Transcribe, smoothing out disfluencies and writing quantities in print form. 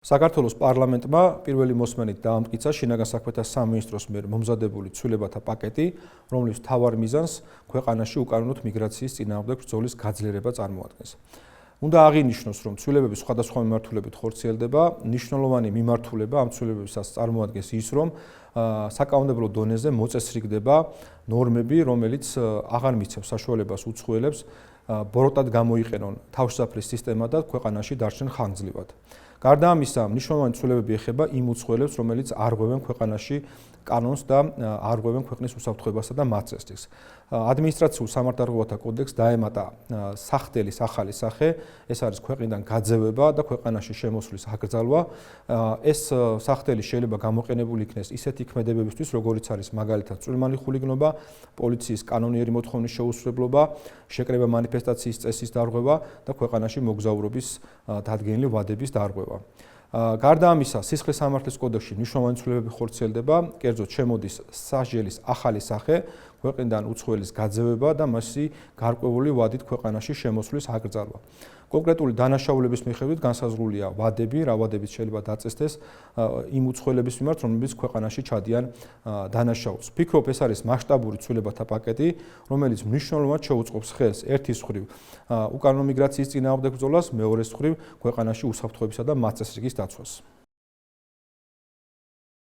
საქართველოს პარლამენტმა პირველი მოსმენით დაამტკიცა შინაგან საქმეთა სამინისტროს მიერ მომზადებული ცვლილებათა პაკეტი, რომლის მთავარ მიზანს ქვეყანაში უკანონოდ მიგრაციის წინააღმდეგ ბრძოლის გაძლიერება წარმოადგენს. უნდა აღინიშნოს, რომ ცვლილებები სხვადასხვა მიმართულებით ხორციელდება, მნიშვნელოვანი მიმართულება ამ ცვლილებებისას წარმოადგენს ის, რომ საკანონმდებლო დონეზე მოწესრიგდება ნორმები, რომელიც აღარ მისცემს საშუალებას უცხოელებს ბოროტად გამოიყენონ თავშესაფრის სისტემა და ქვეყანაში დარჩენ ხანგრძლივად. გარდა ამისა, მნიშვნელოვანი ცვლილებები ეხება იმ უცხოელებს, რომელიც არ ღვევენ ქვეყანაში კანონს და არ ღვევენ ქვეყნის უსაფრთხოებასა და მართლს. ადმინისტრაციულ სამართალდამცავთა კოდექსს დაემატა სახდელის ახალი სახე, ეს არის ქვეყნიდან გაძევება და ქვეყანაში შემოსვლის აკრძალვა. ეს სახდელი შეიძლება გამოყენებული იქნეს ისეთი ქმედებებისთვის, როგორიც არის მაგალითად წვრილმანი ხულიგნობა, პოლიციის კანონიერი მოთხოვნის შეუსრულებლობა, შეკრება მანიფესტაციის წესის დარღვევა და ქვეყანაში მოგზაურობის დადგენილი ვადების დარღვევა. გარდა ამისა, სისხლის სამართლის კოდექსში მნიშვნელოვანი ცვლილებები ხორციელდება, კერძოდ შემოდის სასჯელის ახალი სახე, ქვეყნიდან უცხოელის გაძევება და მასი გარკვეული ვადით ქვეყანაში შემოსვლის აკრძალვა. კონკრეტული დანაშაულების მიხედვით განსაზღვრულია ვადები, რა ვადებით შეიძლება დაწესდეს იმ უცხოელების მიმართ, რომლებიც ქვეყანაში ჩადიან დანაშაულს. ვფიქრობ, ეს არის მასშტაბური ცვლილებათა პაკეტი, რომელიც მნიშვნელოვნად შეუწყობს ხელს ერთის მხრივ უკანონო მიგრაციის წინააღმდეგ ბრძოლას, მეორეს მხრივ ქვეყანაში უსაფრთხოებისა და მართლწესრიგის დაცვას.